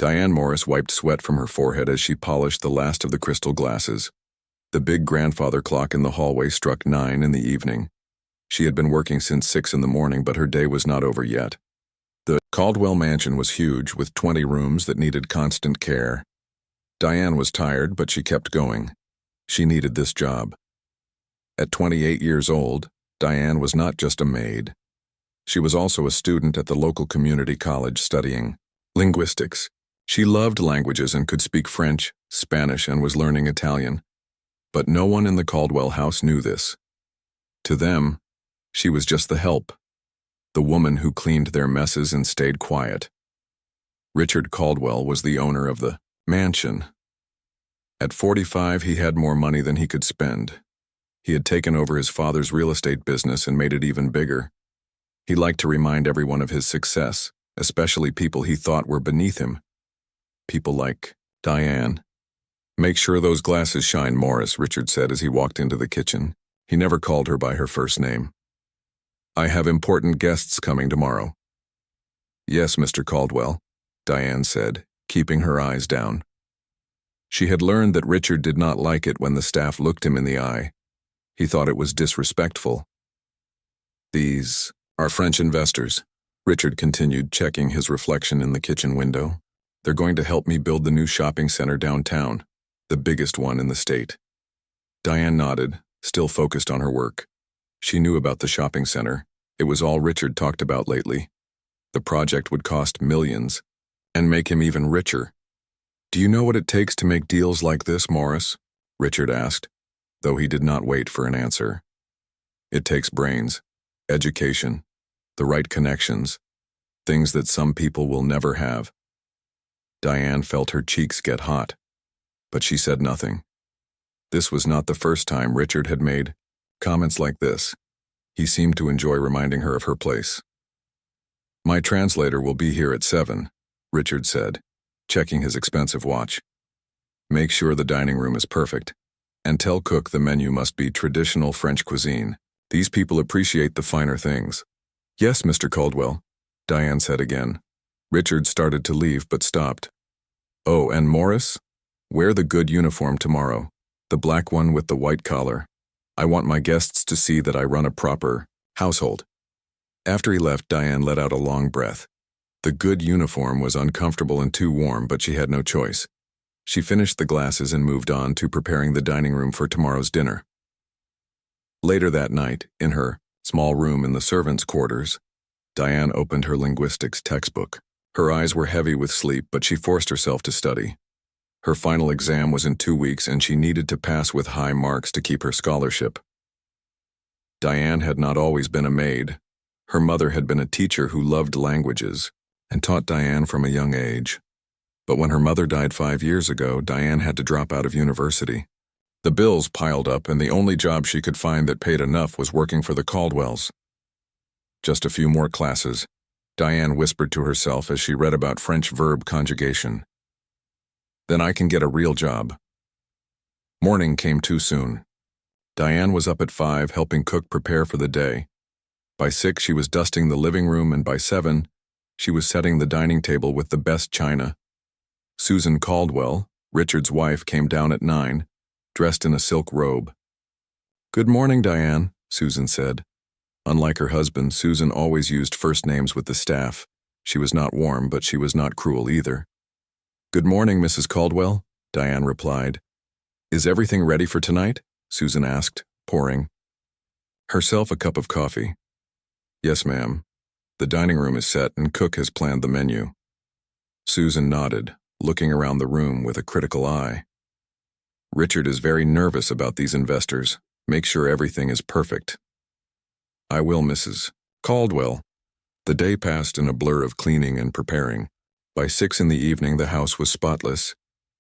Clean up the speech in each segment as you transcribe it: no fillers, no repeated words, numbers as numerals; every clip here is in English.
Diane Morris wiped sweat from her forehead as she polished the last of the crystal glasses. The big grandfather clock in the hallway struck 9 in the evening. She had been working since 6 in the morning, but her day was not over yet. The Caldwell mansion was huge, with 20 rooms that needed constant care. Diane was tired, but she kept going. She needed this job. At 28 years old, Diane was not just a maid. She was also a student at the local community college studying linguistics. She loved languages and could speak French, Spanish, and was learning Italian. But no one in the Caldwell house knew this. To them, she was just the help, the woman who cleaned their messes and stayed quiet. Richard Caldwell was the owner of the mansion. At 45, he had more money than he could spend. He had taken over his father's real estate business and made it even bigger. He liked to remind everyone of his success, especially people he thought were beneath him. People like Diane. "Make sure those glasses shine, Morris," Richard said as he walked into the kitchen. He never called her by her first name. "I have important guests coming tomorrow." "Yes, Mr. Caldwell," Diane said, keeping her eyes down. She had learned that Richard did not like it when the staff looked him in the eye. He thought it was disrespectful. "These are French investors," Richard continued, checking his reflection in the kitchen window. "They're going to help me build the new shopping center downtown, the biggest one in the state." Diane nodded, still focused on her work. She knew about the shopping center. It was all Richard talked about lately. The project would cost millions and make him even richer. "Do you know what it takes to make deals like this, Morris?" Richard asked, though he did not wait for an answer. "It takes brains, education, the right connections, things that some people will never have." Diane felt her cheeks get hot, but she said nothing. This was not the first time Richard had made comments like this. He seemed to enjoy reminding her of her place. "My translator will be here at 7, Richard said, checking his expensive watch. "Make sure the dining room is perfect, and tell Cook the menu must be traditional French cuisine. These people appreciate the finer things." "Yes, Mr. Caldwell," Diane said again. Richard started to leave but stopped. "Oh, and Morris, wear the good uniform tomorrow, the black one with the white collar. I want my guests to see that I run a proper household." After he left, Diane let out a long breath. The good uniform was uncomfortable and too warm, but she had no choice. She finished the glasses and moved on to preparing the dining room for tomorrow's dinner. Later that night, in her small room in the servants' quarters, Diane opened her linguistics textbook. Her eyes were heavy with sleep, but she forced herself to study. Her final exam was in 2 weeks, and she needed to pass with high marks to keep her scholarship. Diane had not always been a maid. Her mother had been a teacher who loved languages and taught Diane from a young age. But when her mother died 5 years ago, Diane had to drop out of university. The bills piled up, and the only job she could find that paid enough was working for the Caldwells. Just a few more classes, Diane whispered to herself as she read about French verb conjugation. "Then I can get a real job." Morning came too soon. Diane was up at 5 helping Cook prepare for the day. By 6 she was dusting the living room, and by 7 she was setting the dining table with the best china. Susan Caldwell, Richard's wife, came down at 9, dressed in a silk robe. "Good morning, Diane," Susan said. Unlike her husband, Susan always used first names with the staff. She was not warm, but she was not cruel either. "Good morning, Mrs. Caldwell," Diane replied. "Is everything ready for tonight?" Susan asked, pouring herself a cup of coffee. "Yes, ma'am. The dining room is set and Cook has planned the menu." Susan nodded, looking around the room with a critical eye. "Richard is very nervous about these investors. Make sure everything is perfect." "I will, Mrs. Caldwell." The day passed in a blur of cleaning and preparing. By 6 in the evening, the house was spotless,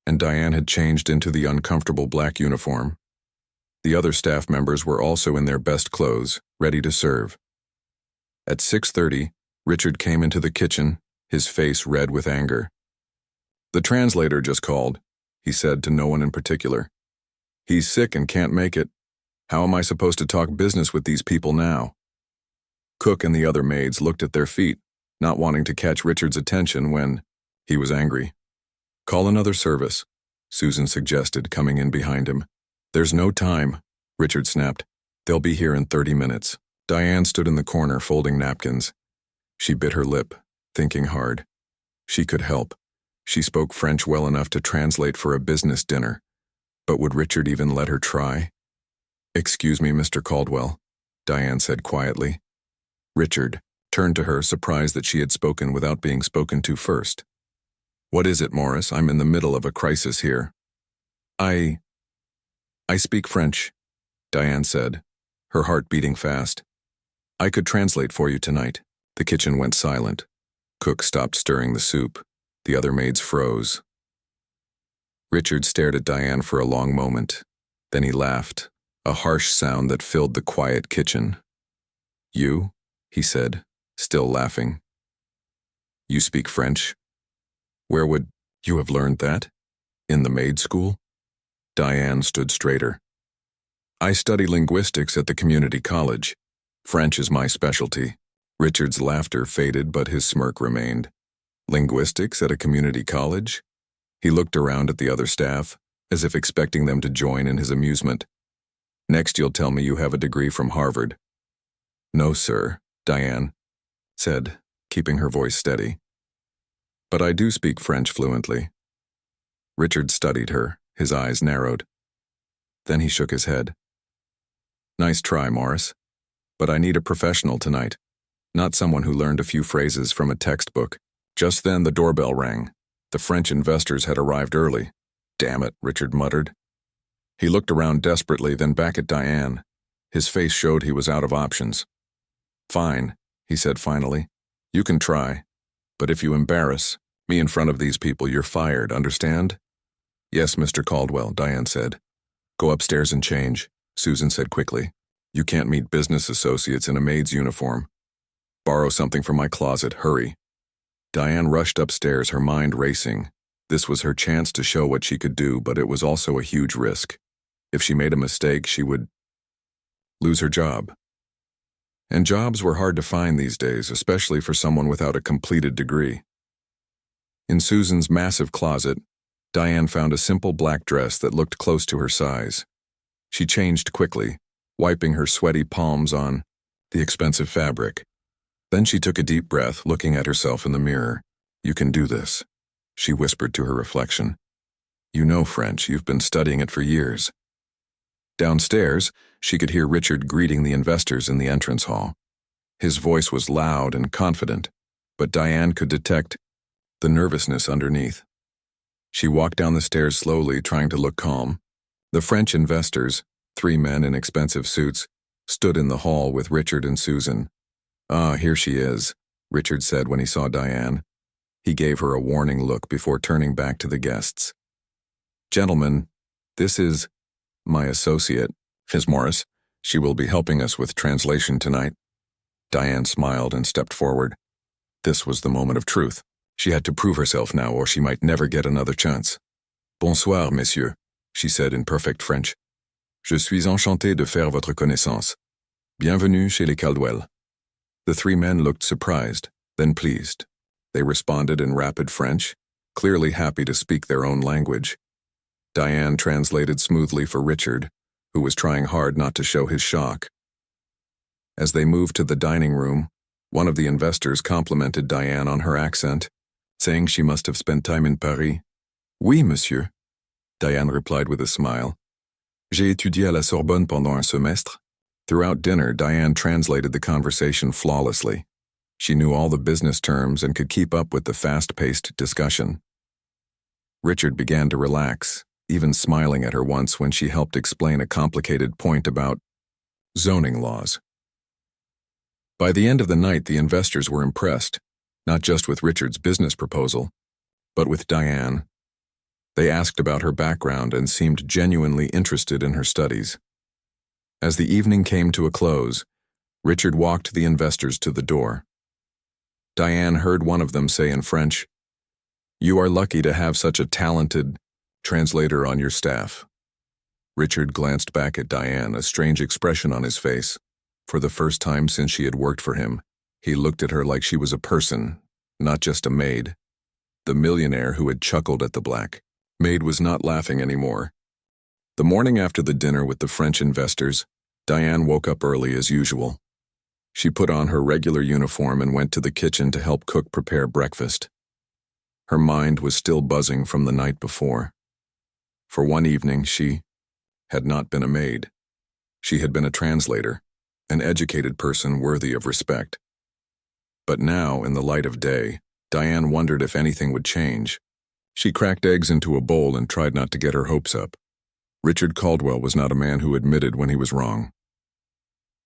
and Diane had changed into the uncomfortable black uniform. The other staff members were also in their best clothes, ready to serve. At 6:30, Richard came into the kitchen, his face red with anger. "The translator just called," he said to no one in particular. "He's sick and can't make it. How am I supposed to talk business with these people now?" Cook and the other maids looked at their feet, not wanting to catch Richard's attention when he was angry. Call another service, Susan suggested, coming in behind him. There's no time, Richard snapped. They'll be here in 30 minutes. Diane stood in the corner folding napkins. She bit her lip, thinking hard. She could help. She spoke French well enough to translate for a business dinner. But would Richard even let her try? Excuse me, Mr. Caldwell, Diane said quietly. Richard turned to her, surprised that she had spoken without being spoken to first. What is it, Morris? I'm in the middle of a crisis here. I speak French, Diane said, her heart beating fast. I could translate for you tonight. The kitchen went silent. Cook stopped stirring the soup. The other maids froze. Richard stared at Diane for a long moment. Then he laughed, a harsh sound that filled the quiet kitchen. You? He said, still laughing. You speak French? Where would you have learned that? In the maid school? Diane stood straighter. I study linguistics at the community college. French is my specialty. Richard's laughter faded, but his smirk remained. Linguistics at a community college? He looked around at the other staff, as if expecting them to join in his amusement. Next you'll tell me you have a degree from Harvard. No, sir, Diane said, keeping her voice steady. But I do speak French fluently. Richard studied her, his eyes narrowed. Then he shook his head. Nice try, Morris. But I need a professional tonight, not someone who learned a few phrases from a textbook. Just then the doorbell rang. The French investors had arrived early. Damn it, Richard muttered. He looked around desperately, then back at Diane. His face showed he was out of options. Fine, he said finally. You can try. But if you embarrass me in front of these people, you're fired, understand? Yes, Mr. Caldwell, Diane said. Go upstairs and change, Susan said quickly. You can't meet business associates in a maid's uniform. Borrow something from my closet, hurry. Diane rushed upstairs, her mind racing. This was her chance to show what she could do, but it was also a huge risk. If she made a mistake, she would lose her job. And jobs were hard to find these days, especially for someone without a completed degree. In Susan's massive closet, Diane found a simple black dress that looked close to her size. She changed quickly, wiping her sweaty palms on the expensive fabric. Then she took a deep breath, looking at herself in the mirror. You can do this, she whispered to her reflection. You know French, you've been studying it for years. Downstairs, she could hear Richard greeting the investors in the entrance hall. His voice was loud and confident, but Diane could detect the nervousness underneath. She walked down the stairs slowly, trying to look calm. The French investors, 3 men in expensive suits, stood in the hall with Richard and Susan. Ah, here she is, Richard said when he saw Diane. He gave her a warning look before turning back to the guests. Gentlemen, this is my associate, Ms. Morris. She will be helping us with translation tonight. Diane smiled and stepped forward. This was the moment of truth. She had to prove herself now, or she might never get another chance. Bonsoir, messieurs, she said in perfect French. Je suis enchantée de faire votre connaissance. Bienvenue chez les Caldwell. The 3 men looked surprised, then pleased. They responded in rapid French, clearly happy to speak their own language. Diane translated smoothly for Richard, who was trying hard not to show his shock. As they moved to the dining room, one of the investors complimented Diane on her accent, saying she must have spent time in Paris. Oui, monsieur, Diane replied with a smile. J'ai étudié à la Sorbonne pendant un semestre. Throughout dinner, Diane translated the conversation flawlessly. She knew all the business terms and could keep up with the fast-paced discussion. Richard began to relax, even smiling at her once when she helped explain a complicated point about zoning laws. By the end of the night, the investors were impressed, not just with Richard's business proposal, but with Diane. They asked about her background and seemed genuinely interested in her studies. As the evening came to a close, Richard walked the investors to the door. Diane heard one of them say in French, "You are lucky to have such a talented translator on your staff." Richard glanced back at Diane, a strange expression on his face. For the first time since she had worked for him, he looked at her like she was a person, not just a maid. the millionaire who had chuckled at the black. Maid was not laughing anymore. The morning after the dinner with the French investors, Diane woke up early as usual. She put on her regular uniform and went to the kitchen to help cook prepare breakfast. Her mind was still buzzing from the night before. For one evening, she had not been a maid. She had been a translator, an educated person worthy of respect. But now, in the light of day, Diane wondered if anything would change. She cracked eggs into a bowl and tried not to get her hopes up. Richard Caldwell was not a man who admitted when he was wrong.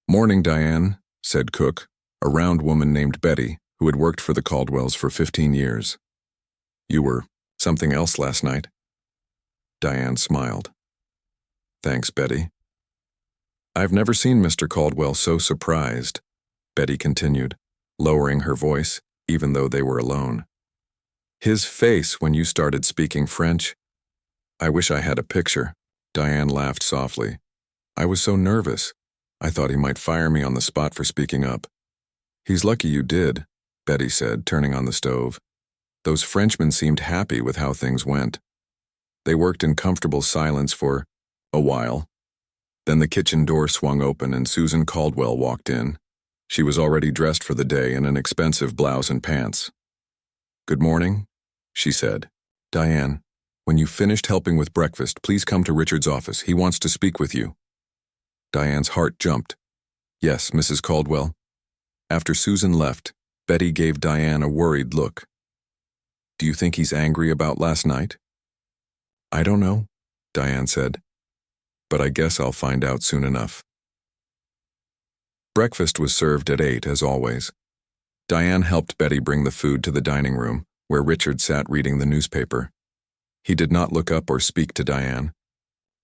"Morning, Diane," said cook, a round woman named Betty, who had worked for the Caldwells for 15 years. "You were something else last night?" Diane smiled. "Thanks, Betty." "I've never seen Mr. Caldwell so surprised," Betty continued, lowering her voice, even though they were alone. "His face when you started speaking French. I wish I had a picture." Diane laughed softly. "I was so nervous. I thought he might fire me on the spot for speaking up." "He's lucky you did," Betty said, turning on the stove. "Those Frenchmen seemed happy with how things went." They worked in comfortable silence for a while. Then the kitchen door swung open and Susan Caldwell walked in. She was already dressed for the day in an expensive blouse and pants. "Good morning," she said. "Diane, when you've finished helping with breakfast, please come to Richard's office. He wants to speak with you." Diane's heart jumped. "Yes, Mrs. Caldwell." After Susan left, Betty gave Diane a worried look. "Do you think he's angry about last night?" "I don't know," Diane said. "But I guess I'll find out soon enough." Breakfast was served at 8, as always. Diane helped Betty bring the food to the dining room, where Richard sat reading the newspaper. He did not look up or speak to Diane.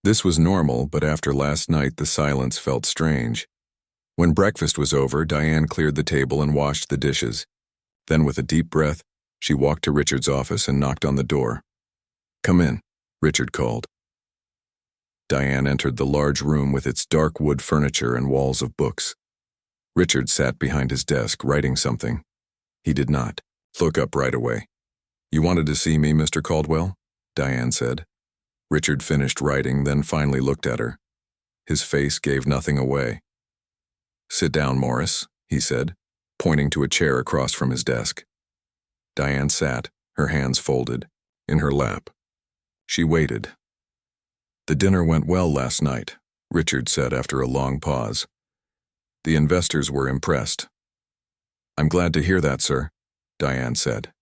This was normal, but after last night the silence felt strange. When breakfast was over, Diane cleared the table and washed the dishes. Then, with a deep breath, she walked to Richard's office and knocked on the door. "Come in," Richard called. Diane entered the large room with its dark wood furniture and walls of books. Richard sat behind his desk, writing something. He did not look up right away. "You wanted to see me, Mr. Caldwell?" Diane said. Richard finished writing, then finally looked at her. His face gave nothing away. "Sit down, Morris," he said, pointing to a chair across from his desk. Diane sat, her hands folded, in her lap. She waited. "The dinner went well last night," Richard said after a long pause. "The investors were impressed." "I'm glad to hear that, sir," Diane said.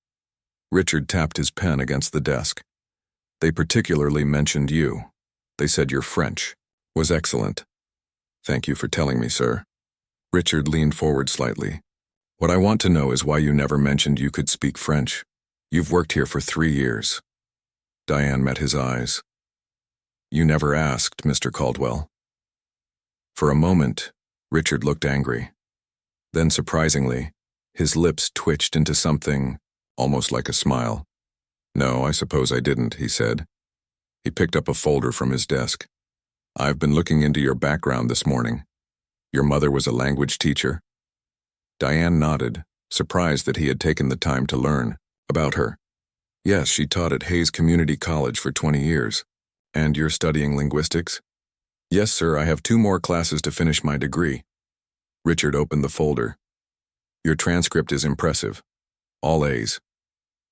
Richard tapped his pen against the desk. "They particularly mentioned you. They said your French was excellent." "Thank you for telling me, sir." Richard leaned forward slightly. "What I want to know is why you never mentioned you could speak French. You've worked here for 3 years. Diane met his eyes. "You never asked, Mr. Caldwell." For a moment, Richard looked angry. Then, surprisingly, his lips twitched into something almost like a smile. "No, I suppose I didn't," he said. He picked up a folder from his desk. "I've been looking into your background this morning. Your mother was a language teacher?" Diane nodded, surprised that he had taken the time to learn about her. "Yes, she taught at Hayes Community College for 20 years. And you're studying linguistics?" "Yes, sir, I have 2 more classes to finish my degree." Richard opened the folder. "Your transcript is impressive. All A's."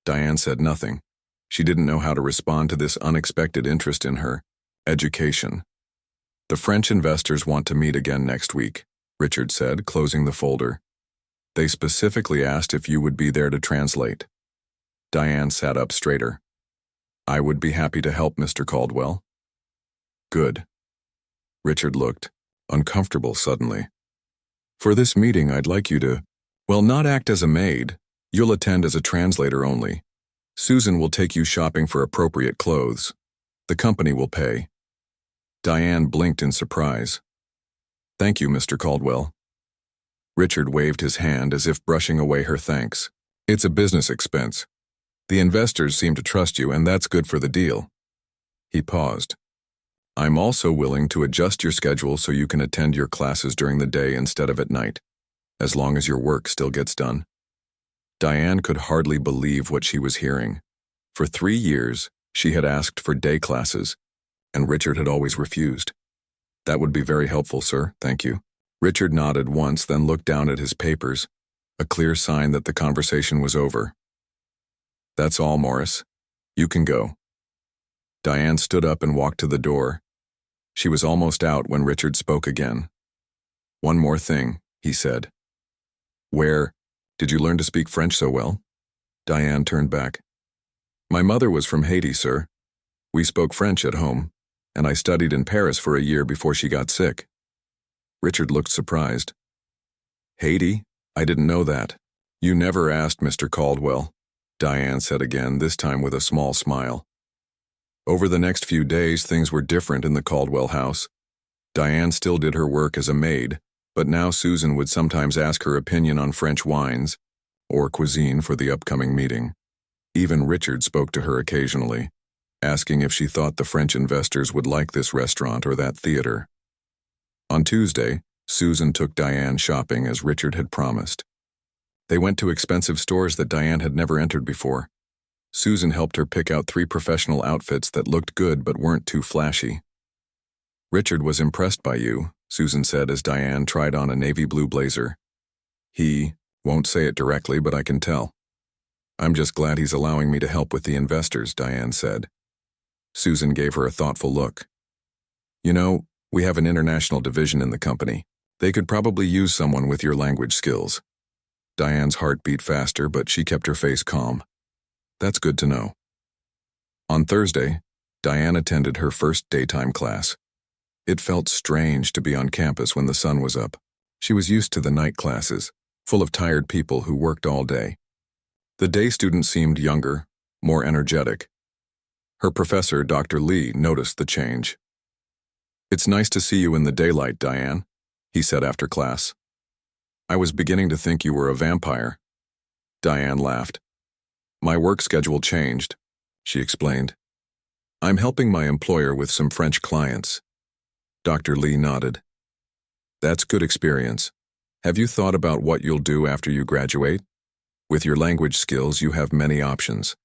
Diane said nothing. She didn't know how to respond to this unexpected interest in her education. "The French investors want to meet again next week," Richard said, closing the folder. "They specifically asked if you would be there to translate." Diane sat up straighter. "I would be happy to help, Mr. Caldwell." "Good." Richard looked uncomfortable suddenly. "For this meeting, I'd like you to, well, not act as a maid. You'll attend as a translator only. Susan will take you shopping for appropriate clothes. The company will pay." Diane blinked in surprise. "Thank you, Mr. Caldwell." Richard waved his hand as if brushing away her thanks. "It's a business expense. The investors seem to trust you, and that's good for the deal." He paused. "I'm also willing to adjust your schedule so you can attend your classes during the day instead of at night, as long as your work still gets done." Diane could hardly believe what she was hearing. For 3 years, she had asked for day classes, and Richard had always refused. That would be very helpful, sir, thank you. Richard nodded once, then looked down at his papers, a clear sign that the conversation was over. That's all, Morris. You can go. Diane stood up and walked to the door. She was almost out when Richard spoke again. One more thing, he said. Where did you learn to speak French so well? Diane turned back. My mother was from Haiti, sir. We spoke French at home, and I studied in Paris for a year before she got sick. Richard looked surprised. Haiti? I didn't know that. You never asked, Mr. Caldwell, Diane said again, this time with a small smile. Over the next few days, things were different in the Caldwell house. Diane still did her work as a maid, but now Susan would sometimes ask her opinion on French wines or cuisine for the upcoming meeting. Even Richard spoke to her occasionally, asking if she thought the French investors would like this restaurant or that theater. On Tuesday, Susan took Diane shopping as Richard had promised. They went to expensive stores that Diane had never entered before. Susan helped her pick out 3 professional outfits that looked good but weren't too flashy. Richard was impressed by you, Susan said as Diane tried on a navy blue blazer. He won't say it directly, but I can tell. I'm just glad he's allowing me to help with the investors, Diane said. Susan gave her a thoughtful look. You know, we have an international division in the company. They could probably use someone with your language skills. Diane's heart beat faster, but she kept her face calm. That's good to know. On Thursday, Diane attended her first daytime class. It felt strange to be on campus when the sun was up. She was used to the night classes, full of tired people who worked all day. The day students seemed younger, more energetic. Her professor, Dr. Lee, noticed the change. It's nice to see you in the daylight, Diane, he said after class. I was beginning to think you were a vampire. Diane laughed. My work schedule changed, she explained. I'm helping my employer with some French clients. Dr. Lee nodded. That's good experience. Have you thought about what you'll do after you graduate? With your language skills, you have many options.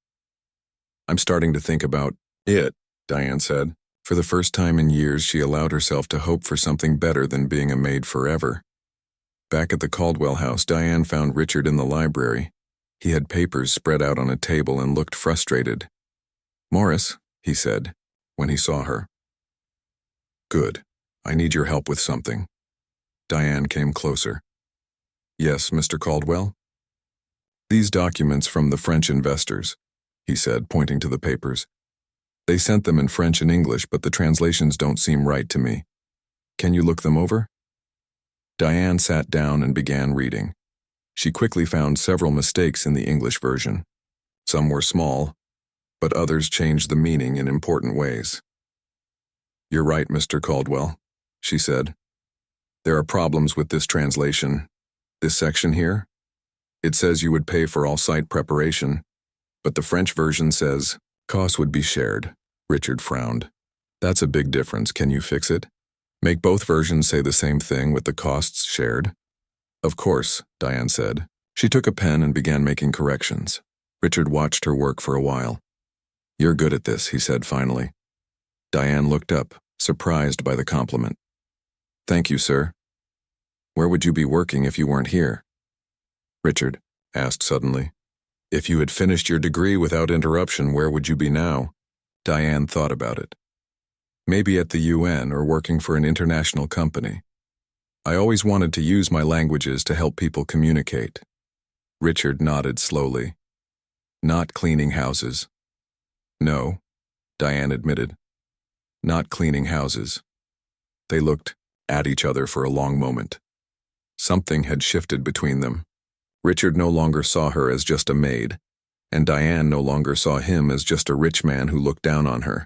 I'm starting to think about it, Diane said. For the first time in years, she allowed herself to hope for something better than being a maid forever. Back at the Caldwell house, Diane found Richard in the library. He had papers spread out on a table and looked frustrated. Morris, he said, when he saw her. Good. I need your help with something. Diane came closer. Yes, Mr. Caldwell? These documents from the French investors, he said, pointing to the papers. They sent them in French and English, but the translations don't seem right to me. Can you look them over? Diane sat down and began reading. She quickly found several mistakes in the English version. Some were small, but others changed the meaning in important ways. You're right, Mr. Caldwell, she said. There are problems with this translation. This section here? It says you would pay for all site preparation, but the French version says costs would be shared. Richard frowned. That's a big difference. Can you fix it? Make both versions say the same thing with the costs shared? Of course, Diane said. She took a pen and began making corrections. Richard watched her work for a while. You're good at this, he said finally. Diane looked up, surprised by the compliment. Thank you, sir. Where would you be working if you weren't here? Richard asked suddenly. If you had finished your degree without interruption, where would you be now? Diane thought about it. Maybe at the UN or working for an international company. I always wanted to use my languages to help people communicate. Richard nodded slowly. Not cleaning houses. No, Diane admitted. Not cleaning houses. They looked at each other for a long moment. Something had shifted between them. Richard no longer saw her as just a maid, and Diane no longer saw him as just a rich man who looked down on her.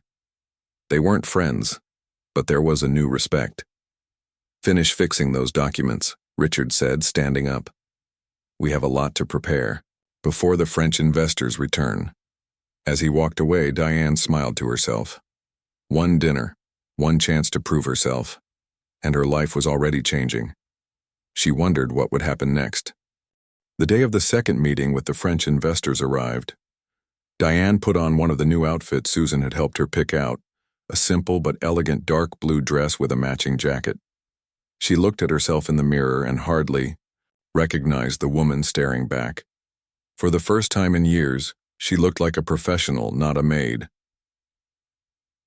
They weren't friends, but there was a new respect. Finish fixing those documents, Richard said, standing up. We have a lot to prepare before the French investors return. As he walked away, Diane smiled to herself. One dinner, one chance to prove herself, and her life was already changing. She wondered what would happen next. The day of the second meeting with the French investors arrived. Diane put on one of the new outfits Susan had helped her pick out, a simple but elegant dark blue dress with a matching jacket. She looked at herself in the mirror and hardly recognized the woman staring back. For the first time in years, she looked like a professional, not a maid.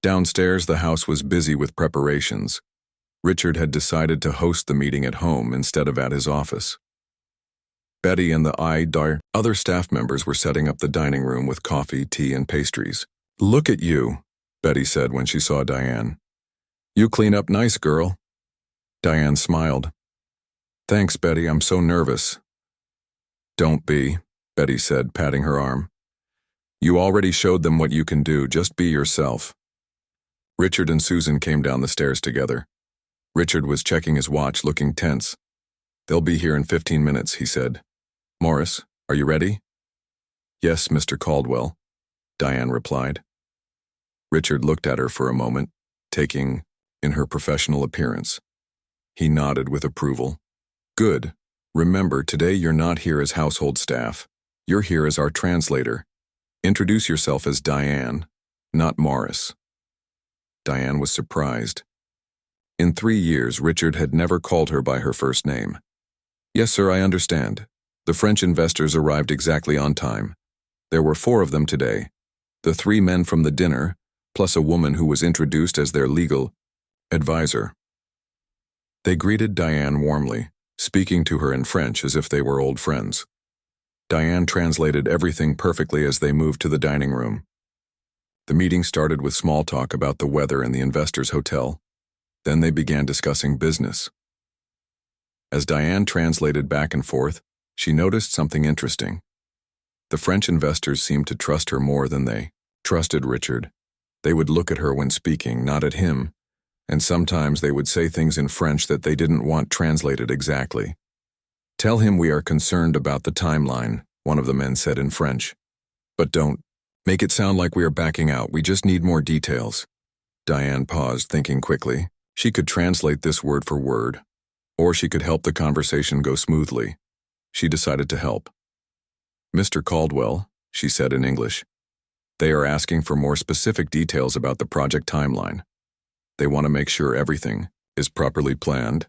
Downstairs, the house was busy with preparations. Richard had decided to host the meeting at home instead of at his office. Betty and the other staff members were setting up the dining room with coffee, tea, and pastries. "Look at you," Betty said when she saw Diane. "You clean up nice, girl." Diane smiled. "Thanks, Betty, I'm so nervous." "Don't be," Betty said, patting her arm. "You already showed them what you can do, just be yourself." Richard and Susan came down the stairs together. Richard was checking his watch, looking tense. "They'll be here in 15 minutes, he said. "Morris, are you ready?" "Yes, Mr. Caldwell," Diane replied. Richard looked at her for a moment, taking in her professional appearance. He nodded with approval. "Good. Remember, today you're not here as household staff. You're here as our translator. Introduce yourself as Diane, not Morris." Diane was surprised. In 3 years, Richard had never called her by her first name. "Yes, sir, I understand. The French investors arrived exactly on time. There were 4 of them today. The 3 men from the dinner, plus a woman who was introduced as their legal advisor." They greeted Diane warmly, speaking to her in French as if they were old friends. Diane translated everything perfectly as they moved to the dining room. The meeting started with small talk about the weather and the investors' hotel. Then they began discussing business. As Diane translated back and forth, she noticed something interesting. The French investors seemed to trust her more than they trusted Richard. They would look at her when speaking, not at him, and sometimes they would say things in French that they didn't want translated exactly. "Tell him we are concerned about the timeline," one of the men said in French. "But don't make it sound like we are backing out, we just need more details." Diane paused, thinking quickly. She could translate this word for word, or she could help the conversation go smoothly. She decided to help. "Mr. Caldwell," she said in English, "they are asking for more specific details about the project timeline. They want to make sure everything is properly planned."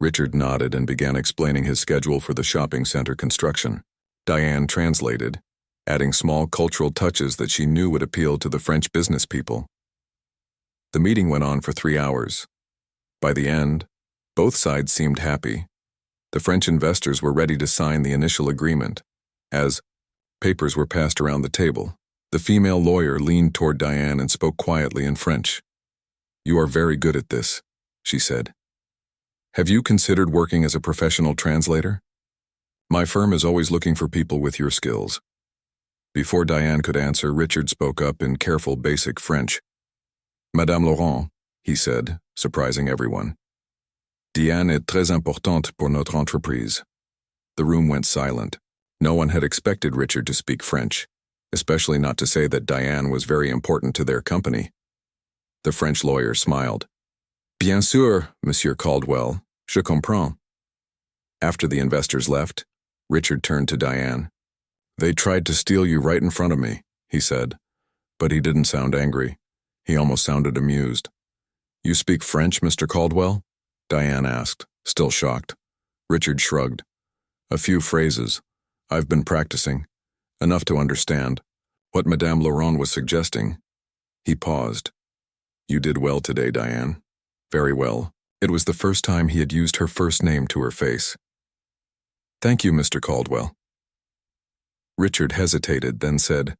Richard nodded and began explaining his schedule for the shopping center construction. Diane translated, adding small cultural touches that she knew would appeal to the French business people. The meeting went on for 3 hours. By the end, both sides seemed happy. The French investors were ready to sign the initial agreement. As papers were passed around the table, the female lawyer leaned toward Diane and spoke quietly in French. "You are very good at this," she said. "Have you considered working as a professional translator? My firm is always looking for people with your skills." Before Diane could answer, Richard spoke up in careful basic French. "Madame Laurent," he said, surprising everyone. "Diane est très importante pour notre entreprise." The room went silent. No one had expected Richard to speak French, especially not to say that Diane was very important to their company. The French lawyer smiled. "Bien sûr, Monsieur Caldwell, je comprends." After the investors left, Richard turned to Diane. "They tried to steal you right in front of me," he said, but he didn't sound angry. He almost sounded amused. "You speak French, Mr. Caldwell?" Diane asked, still shocked. Richard shrugged. "A few phrases. I've been practicing. Enough to understand what Madame Laurent was suggesting." He paused. "You did well today, Diane. Very well." It was the first time he had used her first name to her face. "Thank you, Mr. Caldwell." Richard hesitated, then said,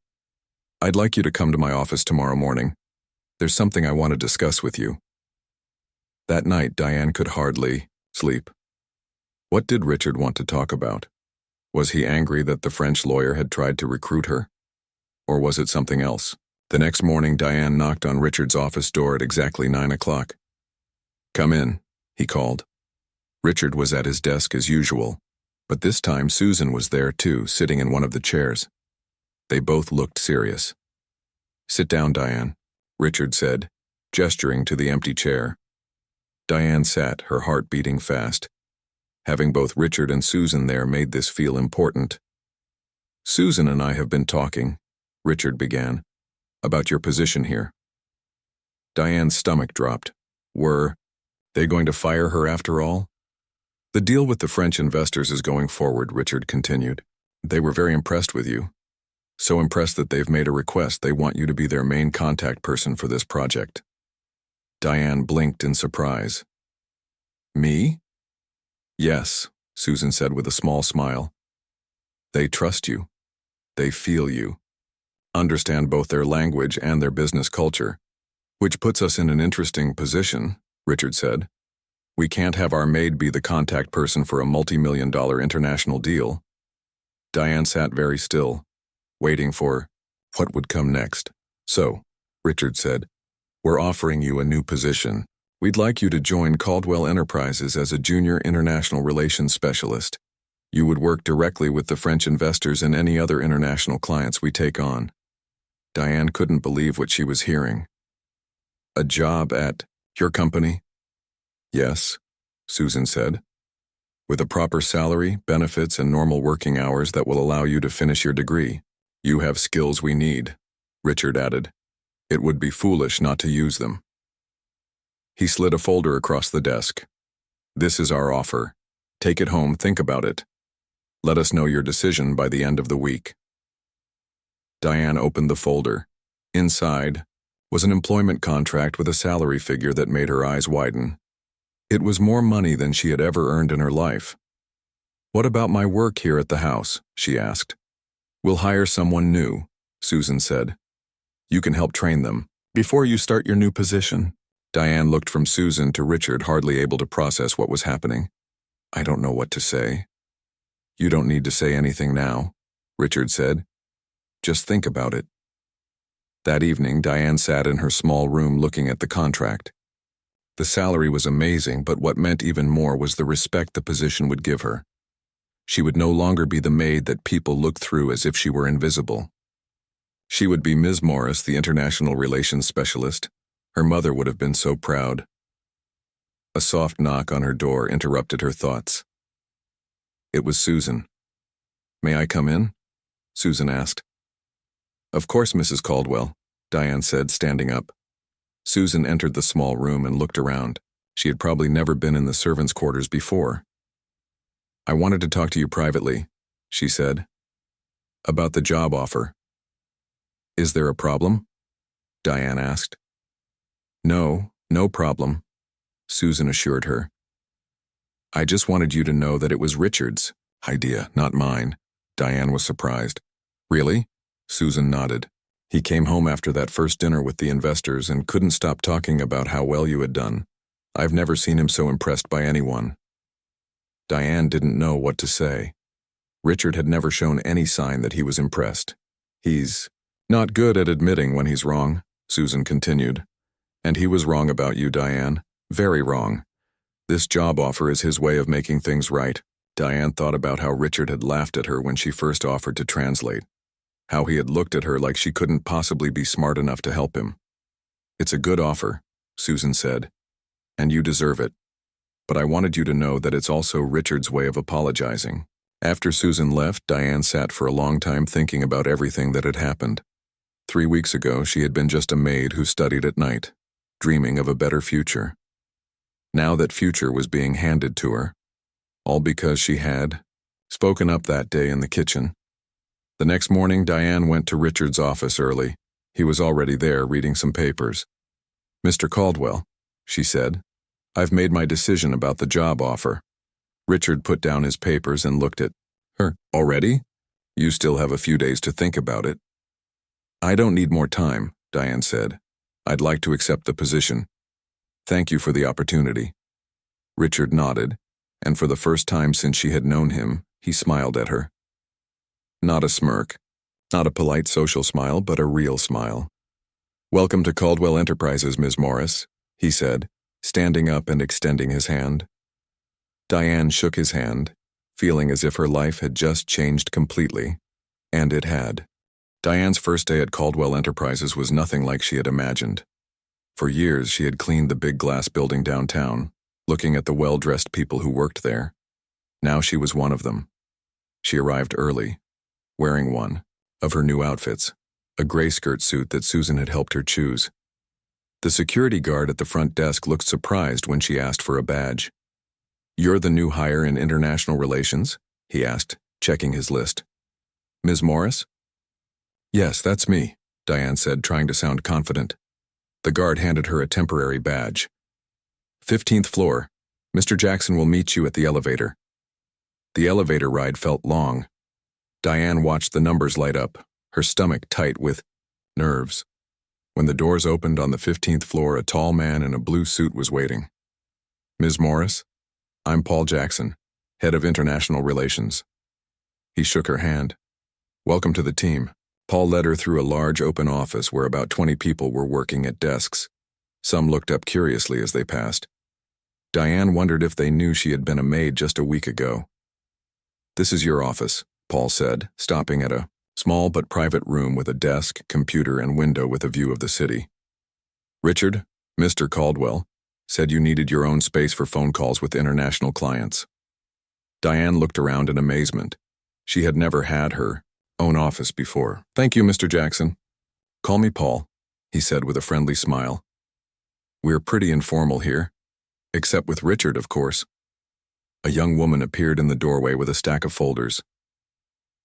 "I'd like you to come to my office tomorrow morning. There's something I want to discuss with you." That night, Diane could hardly sleep. What did Richard want to talk about? Was he angry that the French lawyer had tried to recruit her? Or was it something else? The next morning, Diane knocked on Richard's office door at exactly 9 o'clock. "Come in," he called. Richard was at his desk as usual, but this time Susan was there too, sitting in one of the chairs. They both looked serious. "Sit down, Diane," Richard said, gesturing to the empty chair. Diane sat, her heart beating fast. Having both Richard and Susan there made this feel important. "Susan and I have been talking," Richard began. About your position here. Diane's stomach dropped. Were they going to fire her after all? The deal with the French investors is going forward, Richard continued. They were very impressed with you. So impressed that they've made a request. They want you to be their main contact person for this project. Diane blinked in surprise. Me? Yes, Susan said with a small smile. They trust you. They feel you. Understand both their language and their business culture. Which puts us in an interesting position, Richard said. We can't have our maid be the contact person for a multi-million-dollar international deal. Diane sat very still, waiting for what would come next. So, Richard said, we're offering you a new position. We'd like you to join Caldwell Enterprises as a junior international relations specialist. You would work directly with the French investors and any other international clients we take on. Diane couldn't believe what she was hearing. A job at your company? Yes, Susan said. With a proper salary, benefits, and normal working hours that will allow you to finish your degree. You have skills we need, Richard added. It would be foolish not to use them. He slid a folder across the desk. This is our offer. Take it home, think about it. Let us know your decision by the end of the week. Diane opened the folder. Inside was an employment contract with a salary figure that made her eyes widen. It was more money than she had ever earned in her life. What about my work here at the house? She asked. We'll hire someone new, Susan said. You can help train them before you start your new position. Diane looked from Susan to Richard, hardly able to process what was happening. I don't know what to say. You don't need to say anything now, Richard said. Just think about it. That evening, Diane sat in her small room looking at the contract. The salary was amazing, but what meant even more was the respect the position would give her. She would no longer be the maid that people looked through as if she were invisible. She would be Ms. Morris, the international relations specialist. Her mother would have been so proud. A soft knock on her door interrupted her thoughts. It was Susan. May I come in? Susan asked. Of course, Mrs. Caldwell, Diane said, standing up. Susan entered the small room and looked around. She had probably never been in the servants' quarters before. I wanted to talk to you privately, she said. About the job offer. Is there a problem? Diane asked. No, no problem, Susan assured her. I just wanted you to know that it was Richard's idea, not mine. Diane was surprised. Really? Susan nodded. He came home after that first dinner with the investors and couldn't stop talking about how well you had done. I've never seen him so impressed by anyone. Diane didn't know what to say. Richard had never shown any sign that he was impressed. He's not good at admitting when he's wrong, Susan continued. And he was wrong about you, Diane. Very wrong. This job offer is his way of making things right. Diane thought about how Richard had laughed at her when she first offered to translate. How he had looked at her like she couldn't possibly be smart enough to help him. It's a good offer, Susan said. And you deserve it. But I wanted you to know that it's also Richard's way of apologizing. After Susan left, Diane sat for a long time thinking about everything that had happened. 3 weeks ago, she had been just a maid who studied at night, dreaming of a better future. Now that future was being handed to her, all because she had spoken up that day in the kitchen. The next morning, Diane went to Richard's office early. He was already there reading some papers. Mr. Caldwell, she said, I've made my decision about the job offer. Richard put down his papers and looked at her. Already? You still have a few days to think about it. I don't need more time, Diane said. I'd like to accept the position. Thank you for the opportunity. Richard nodded, and for the first time since she had known him, he smiled at her. Not a smirk, not a polite social smile, but a real smile. Welcome to Caldwell Enterprises, Ms. Morris, he said, standing up and extending his hand. Diane shook his hand, feeling as if her life had just changed completely, and it had. Diane's first day at Caldwell Enterprises was nothing like she had imagined. For years, she had cleaned the big glass building downtown, looking at the well-dressed people who worked there. Now she was one of them. She arrived early, wearing one of her new outfits, a gray skirt suit that Susan had helped her choose. The security guard at the front desk looked surprised when she asked for a badge. "You're the new hire in international relations?" he asked, checking his list. "Ms. Morris?" "Yes, that's me," Diane said, trying to sound confident. The guard handed her a temporary badge. "15th floor. Mr. Jackson will meet you at the elevator." The elevator ride felt long. Diane watched the numbers light up, her stomach tight with nerves. When the doors opened on the 15th floor, a tall man in a blue suit was waiting. "Ms. Morris? I'm Paul Jackson, head of international relations." He shook her hand. "Welcome to the team." Paul led her through a large open office where about 20 people were working at desks. Some looked up curiously as they passed. Diane wondered if they knew she had been a maid just a week ago. "This is your office," Paul said, stopping at a small but private room with a desk, computer, and window with a view of the city. "Richard, Mr. Caldwell, said you needed your own space for phone calls with international clients." Diane looked around in amazement. She had never had her own office before. "Thank you, Mr. Jackson. Call me Paul," he said with a friendly smile. "We're pretty informal here, except with Richard, of course." A young woman appeared in the doorway with a stack of folders.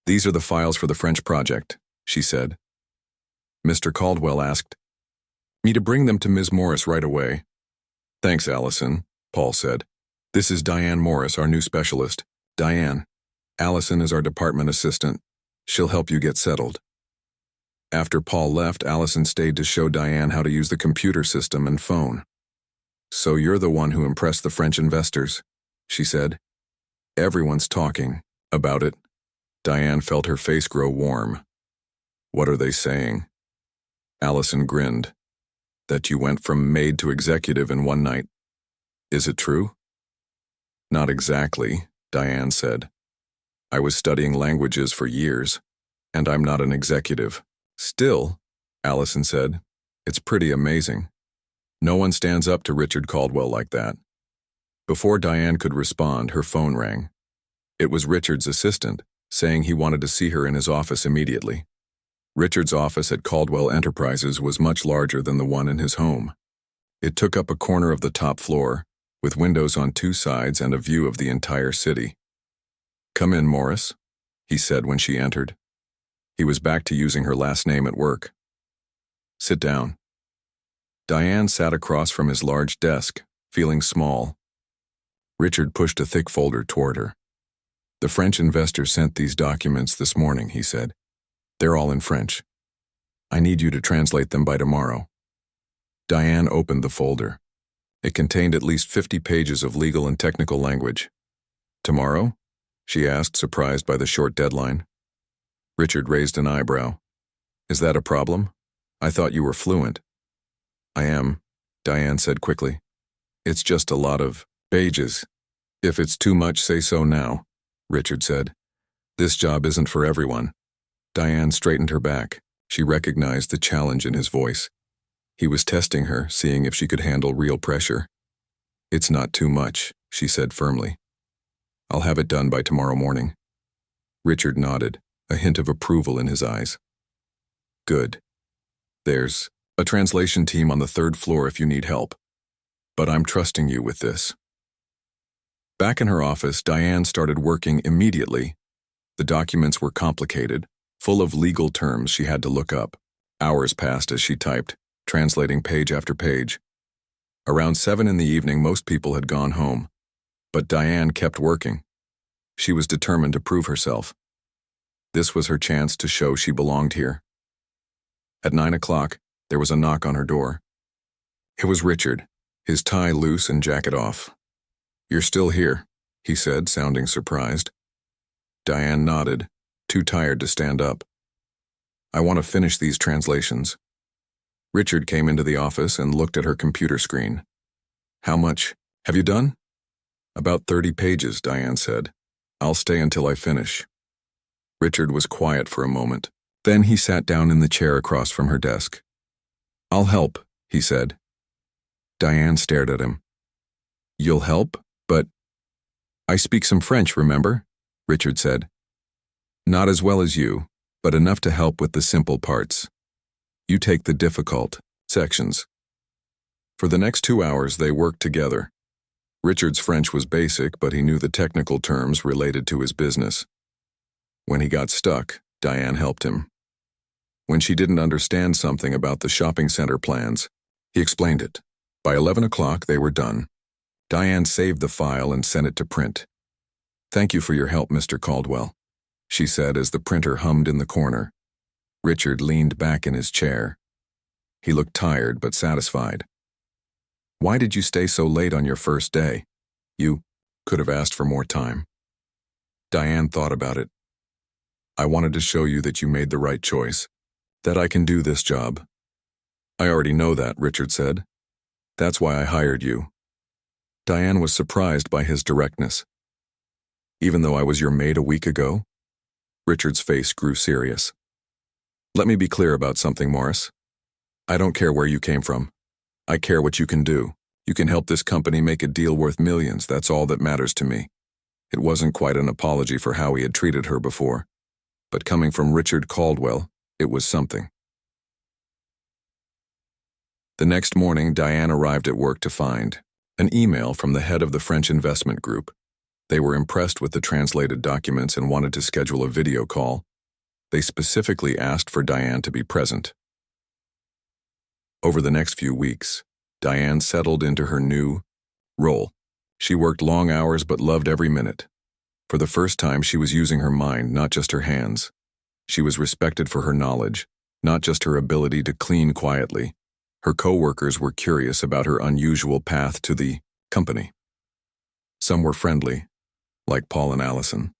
"These are the files for the French project," she said. Mr. Caldwell asked me to bring them to Ms. Morris right away. "Thanks, Allison," Paul said. "This is Diane Morris, our new specialist. Diane. Allison is our department assistant. She'll help you get settled." After Paul left, Allison stayed to show Diane how to use the computer system and phone. "So you're the one who impressed the French investors," she said. "Everyone's talking about it." Diane felt her face grow warm. "What are they saying?" Allison grinned. "That you went from maid to executive in one night. Is it true?" "Not exactly," Diane said. "I was studying languages for years, and I'm not an executive." "Still," Allison said, "it's pretty amazing. No one stands up to Richard Caldwell like that." Before Diane could respond, her phone rang. It was Richard's assistant, saying he wanted to see her in his office immediately. Richard's office at Caldwell Enterprises was much larger than the one in his home. It took up a corner of the top floor, with windows on two sides and a view of the entire city. "Come in, Morris," he said when she entered. He was back to using her last name at work. "Sit down." Diane sat across from his large desk, feeling small. Richard pushed a thick folder toward her. "The French investor sent these documents this morning," he said. "They're all in French. I need you to translate them by tomorrow." Diane opened the folder. It contained at least 50 pages of legal and technical language. "Tomorrow?" she asked, surprised by the short deadline. Richard raised an eyebrow. "Is that a problem? I thought you were fluent." "I am," Diane said quickly. "It's just a lot of pages." "If it's too much, say so now," Richard said. "This job isn't for everyone." Diane straightened her back. She recognized the challenge in his voice. He was testing her, seeing if she could handle real pressure. "It's not too much," she said firmly. "I'll have it done by tomorrow morning." Richard nodded, a hint of approval in his eyes. "Good. There's a translation team on the 3rd floor if you need help. But I'm trusting you with this." Back in her office, Diane started working immediately. The documents were complicated, full of legal terms she had to look up. Hours passed as she typed, translating page after page. Around 7 in the evening, most people had gone home. But Diane kept working. She was determined to prove herself. This was her chance to show she belonged here. At 9 o'clock, there was a knock on her door. It was Richard, his tie loose and jacket off. "You're still here," he said, sounding surprised. Diane nodded, too tired to stand up. "I want to finish these translations." Richard came into the office and looked at her computer screen. "How much have you done?" "About 30 pages, Diane said. "I'll stay until I finish." Richard was quiet for a moment. Then he sat down in the chair across from her desk. "I'll help," he said. Diane stared at him. "You'll help? But—" "I speak some French, remember?" Richard said. "Not as well as you, but enough to help with the simple parts." You take the difficult sections. For the next 2 hours, they worked together. Richard's French was basic, but he knew the technical terms related to his business. When he got stuck, Diane helped him. When she didn't understand something about the shopping center plans, he explained it. By 11 o'clock, they were done. Diane saved the file and sent it to print. "Thank you for your help, Mr. Caldwell," she said as the printer hummed in the corner. Richard leaned back in his chair. He looked tired but satisfied. "Why did you stay so late on your first day? You could have asked for more time." Diane thought about it. "I wanted to show you that you made the right choice, that I can do this job." "I already know that," Richard said. "That's why I hired you." Diane was surprised by his directness. "Even though I was your maid a week ago?" Richard's face grew serious. "Let me be clear about something, Morris. I don't care where you came from. I care what you can do. You can help this company make a deal worth millions. That's all that matters to me." It wasn't quite an apology for how he had treated her before, but coming from Richard Caldwell, it was something. The next morning, Diane arrived at work to find an email from the head of the French investment group. They were impressed with the translated documents and wanted to schedule a video call. They specifically asked for Diane to be present. Over the next few weeks, Diane settled into her new role. She worked long hours but loved every minute. For the first time, she was using her mind, not just her hands. She was respected for her knowledge, not just her ability to clean quietly. Her co-workers were curious about her unusual path to the company. Some were friendly, like Paul and Allison.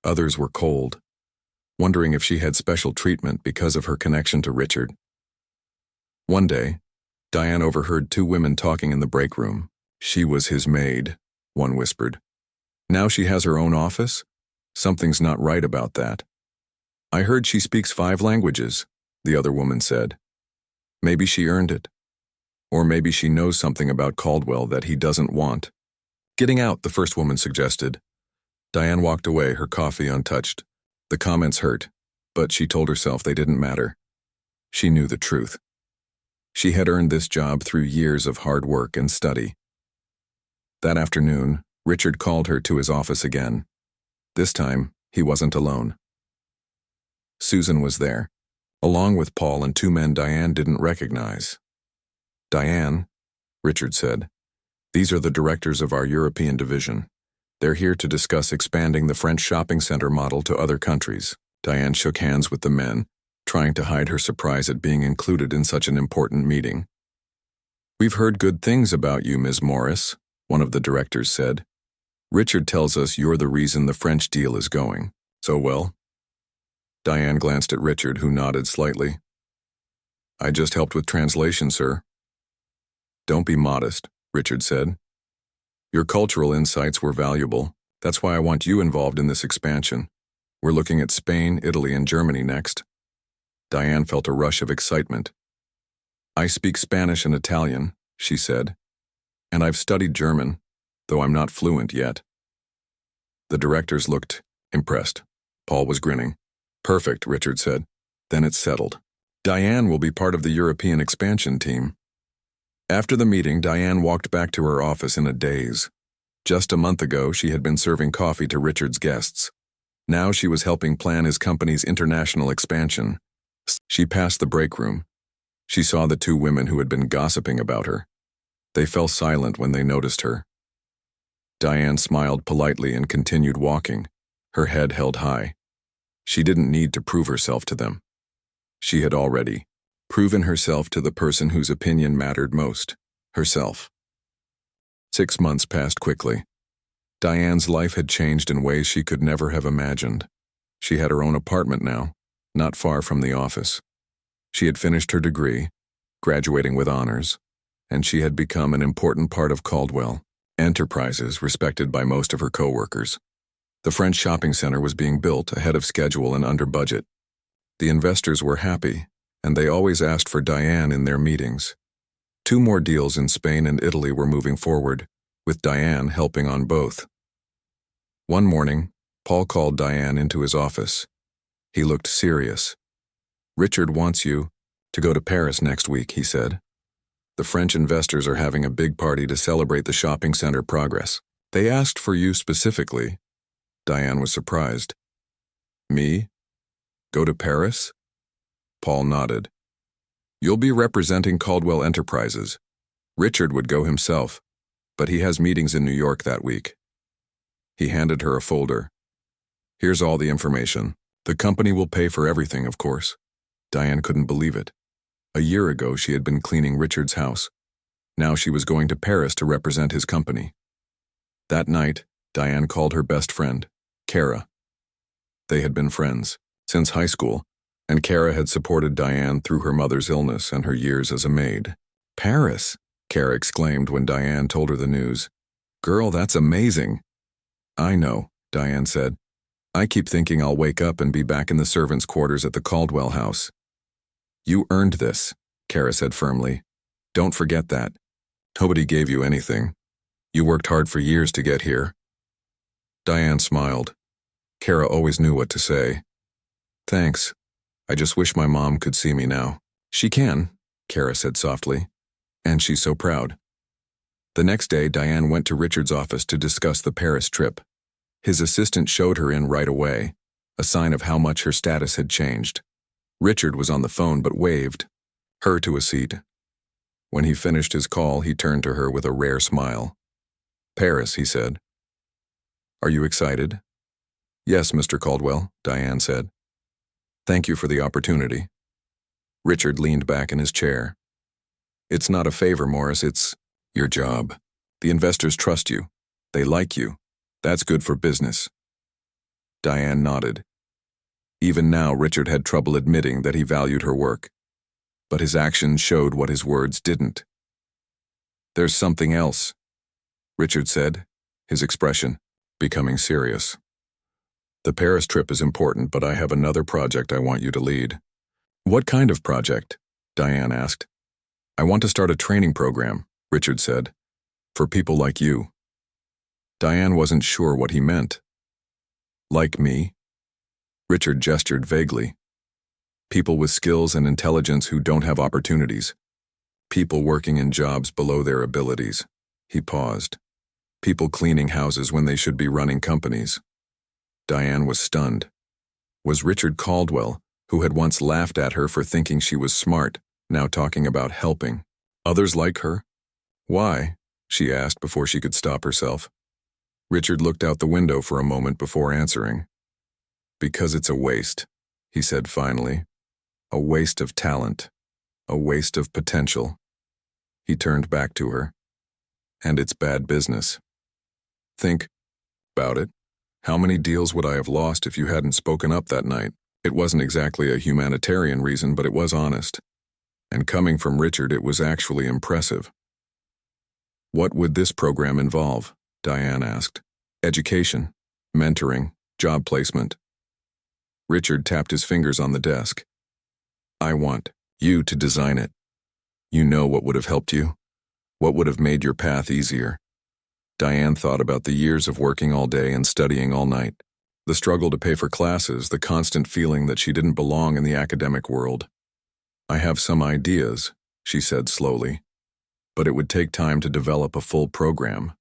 Others were cold, wondering if she had special treatment because of her connection to Richard. One day, Diane overheard two women talking in the break room. "She was his maid," one whispered. "Now she has her own office? Something's not right about that." "I heard she speaks 5 languages," the other woman said. "Maybe she earned it. Or maybe she knows something about Caldwell that he doesn't want." "Getting out," the first woman suggested. Diane walked away, her coffee untouched. The comments hurt, but she told herself they didn't matter. She knew the truth. She had earned this job through years of hard work and study. That afternoon, Richard called her to his office again. This time, he wasn't alone. Susan was there, along with Paul and 2 men Diane didn't recognize. "Diane," Richard said, "these are the directors of our European division. They're here to discuss expanding the French shopping center model to other countries." Diane shook hands with the men, trying to hide her surprise at being included in such an important meeting. "We've heard good things about you, Ms. Morris," one of the directors said. "Richard tells us you're the reason the French deal is going so well." Diane glanced at Richard, who nodded slightly. "I just helped with translation, sir." "Don't be modest," Richard said. "Your cultural insights were valuable. That's why I want you involved in this expansion. We're looking at Spain, Italy, and Germany next." Diane felt a rush of excitement. "I speak Spanish and Italian," she said, "and I've studied German, though I'm not fluent yet." The directors looked impressed. Paul was grinning. "Perfect," Richard said. "Then it's settled. Diane will be part of the European expansion team." After the meeting, Diane walked back to her office in a daze. Just a month ago, she had been serving coffee to Richard's guests. Now she was helping plan his company's international expansion. She passed the break room. She saw the 2 women who had been gossiping about her. They fell silent when they noticed her. Diane smiled politely and continued walking, her head held high. She didn't need to prove herself to them. She had already proven herself to the person whose opinion mattered most, herself. 6 months passed quickly. Diane's life had changed in ways she could never have imagined. She had her own apartment now, not far from the office. She had finished her degree, graduating with honors, and she had become an important part of Caldwell Enterprises, respected by most of her co-workers. The French shopping center was being built ahead of schedule and under budget. The investors were happy, and they always asked for Diane in their meetings. 2 more deals in Spain and Italy were moving forward, with Diane helping on both. One morning, Paul called Diane into his office. He looked serious. "Richard wants you To go to Paris next week, he said. The French investors are having a big party to celebrate the shopping center progress. They asked for you specifically. Diane was surprised. Me? Go to Paris? Paul nodded. You'll be representing Caldwell Enterprises. Richard would go himself, but he has meetings in New York that week. He handed her a folder. Here's all the information. The company will pay for everything, of course. Diane couldn't believe it. A year ago, she had been cleaning Richard's house. Now she was going to Paris to represent his company. That night, Diane called her best friend, Kara. They had been friends since high school, and Kara had supported Diane through her mother's illness and her years as a maid. Paris, Kara exclaimed when Diane told her the news. Girl, that's amazing. I know, Diane said. I keep thinking I'll wake up and be back in the servants' quarters at the Caldwell house. You earned this, Kara said firmly. Don't forget that. Nobody gave you anything. You worked hard for years to get here. Diane smiled. Kara always knew what to say. Thanks. I just wish my mom could see me now. She can, Kara said softly. And she's so proud. The next day, Diane went to Richard's office to discuss the Paris trip. His assistant showed her in right away, a sign of how much her status had changed. Richard was on the phone but waved her to a seat. When he finished his call, he turned to her with a rare smile. Paris, he said. Are you excited? Yes, Mr. Caldwell, Diane said. Thank you for the opportunity. Richard leaned back in his chair. It's not a favor, Morris, it's your job. The investors trust you. They like you. That's good for business. Diane nodded. Even now, Richard had trouble admitting that he valued her work. But his actions showed what his words didn't. There's something else, Richard said, his expression becoming serious. The Paris trip is important, but I have another project I want you to lead. What kind of project? Diane asked. I want to start a training program, Richard said, for people like you. Diane wasn't sure what he meant. Like me? Richard gestured vaguely. People with skills and intelligence who don't have opportunities. People working in jobs below their abilities. He paused. People cleaning houses when they should be running companies. Diane was stunned. Was Richard Caldwell, who had once laughed at her for thinking she was smart, now talking about helping others like her? Why? She asked before she could stop herself. Richard looked out the window for a moment before answering. Because it's a waste, he said finally. A waste of talent. A waste of potential. He turned back to her. And it's bad business. Think about it. How many deals would I have lost if you hadn't spoken up that night? It wasn't exactly a humanitarian reason, but it was honest. And coming from Richard, it was actually impressive. What would this program involve? Diane asked. Education, mentoring, job placement. Richard tapped his fingers on the desk. I want you to design it. You know what would have helped you? What would have made your path easier? Diane thought about the years of working all day and studying all night. The struggle to pay for classes, the constant feeling that she didn't belong in the academic world. I have some ideas, she said slowly, but it would take time to develop a full program.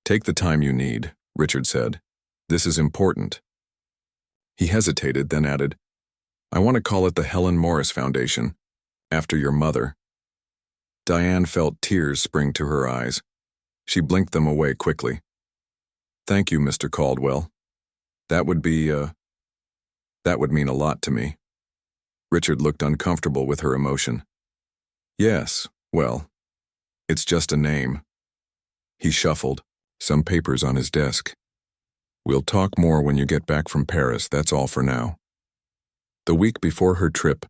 Take the time you need, Richard said. This is important. He hesitated, then added, I want to call it the Helen Morris Foundation, after your mother. Diane felt tears spring to her eyes. She blinked them away quickly. Thank you, Mr. Caldwell. That would mean a lot to me. Richard looked uncomfortable with her emotion. Yes, well, it's just a name. He shuffled, some papers on his desk. We'll talk more when you get back from Paris, that's all for now. The week before her trip,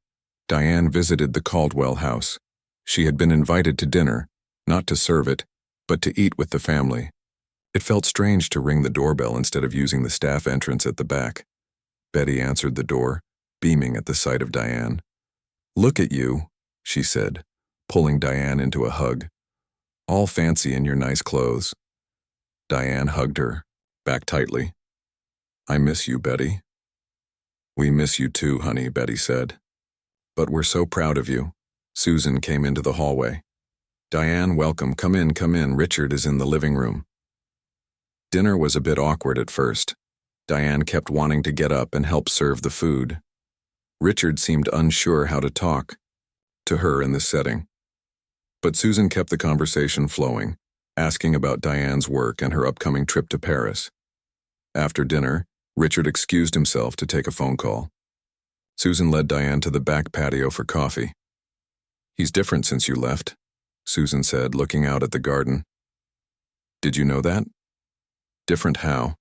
Diane visited the Caldwell house. She had been invited to dinner, not to serve it, but to eat with the family. It felt strange to ring the doorbell instead of using the staff entrance at the back. Betty answered the door, beaming at the sight of Diane. Look at you, she said, pulling Diane into a hug. All fancy in your nice clothes. Diane hugged her, back tightly. I miss you, Betty. We miss you too, honey, Betty said. But we're so proud of you. Susan came into the hallway. Diane, welcome. Come in, come in. Richard is in the living room. Dinner was a bit awkward at first. Diane kept wanting to get up and help serve the food. Richard seemed unsure how to talk to her in this setting. But Susan kept the conversation flowing, asking about Diane's work and her upcoming trip to Paris. After dinner, Richard excused himself to take a phone call. Susan led Diane to the back patio for coffee. He's different since you left, Susan said, looking out at the garden. Did you know that? Different how?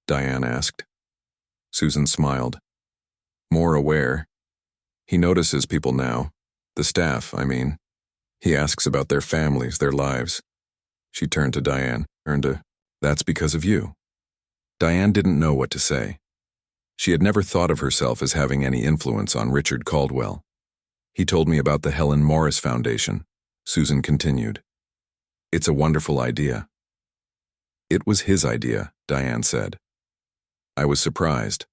Diane asked. Susan smiled. More aware. He notices people now. The staff, I mean. He asks about their families, their lives. She turned to Diane, That's because of you. Diane didn't know what to say. She had never thought of herself as having any influence on Richard Caldwell. He told me about the Helen Morris Foundation, Susan continued. It's a wonderful idea. It was his idea, Diane said. I was surprised.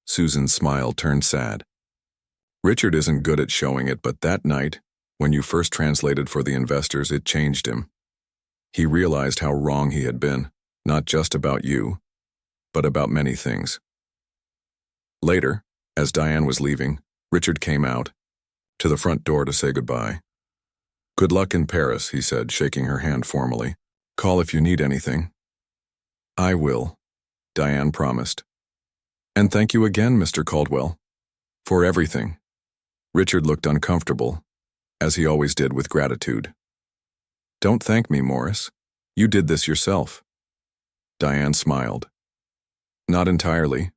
Susan's smile turned sad. Richard isn't good at showing it, but that night, when you first translated for the investors, it changed him. He realized how wrong he had been, not just about you, but about many things. Later, as Diane was leaving, Richard came out to the front door to say goodbye. Good luck in Paris, he said, shaking her hand formally. Call if you need anything. I will, Diane promised. And thank you again, Mr. Caldwell, for everything. Richard looked uncomfortable, as he always did with gratitude. Don't thank me, Morris. You did this yourself. Diane smiled. Not entirely,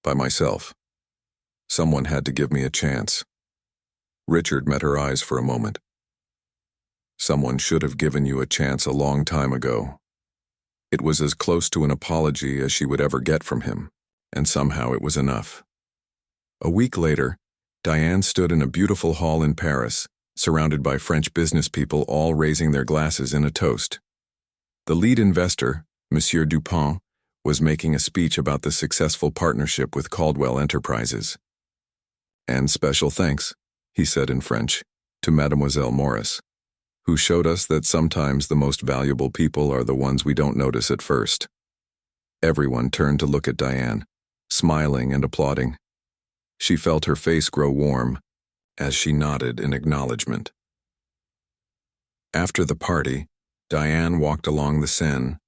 by myself. Someone had to give me a chance. Richard met her eyes for a moment. Someone should have given you a chance a long time ago. It was as close to an apology as she would ever get from him, and somehow it was enough. A week later, Diane stood in a beautiful hall in Paris, surrounded by French business people all raising their glasses in a toast. The lead investor, Monsieur Dupont, was making a speech about the successful partnership with Caldwell Enterprises. And special thanks, he said in French, to Mademoiselle Morris, who showed us that sometimes the most valuable people are the ones we don't notice at first. Everyone turned to look at Diane, smiling and applauding. She felt her face grow warm as she nodded in acknowledgement. After the party, Diane walked along the Seine,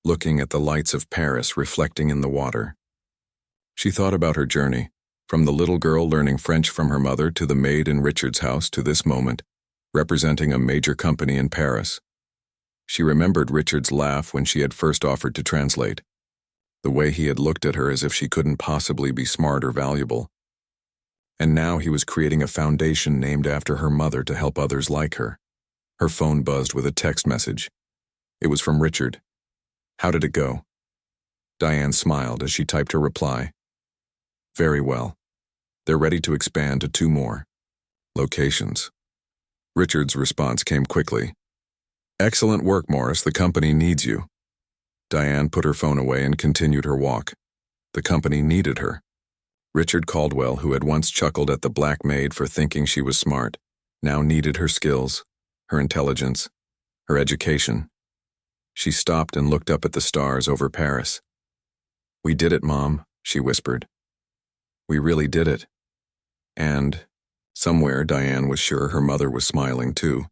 looking at the lights of Paris reflecting in the water. She thought about her journey, from the little girl learning French from her mother to the maid in Richard's house to this moment, representing a major company in Paris. She remembered Richard's laugh when she had first offered to translate, the way he had looked at her as if she couldn't possibly be smart or valuable. And now he was creating a foundation named after her mother to help others like her. Her phone buzzed with a text message. It was from Richard. How did it go? Diane smiled as she typed her reply. Very well. They're ready to expand to 2 more locations. Richard's response came quickly. Excellent work, Morris. The company needs you. Diane put her phone away and continued her walk. The company needed her. Richard Caldwell, who had once chuckled at the black maid for thinking she was smart, now needed her skills, her intelligence, her education. She stopped and looked up at the stars over Paris. We did it, Mom, she whispered. We really did it. And somewhere Diane was sure her mother was smiling too.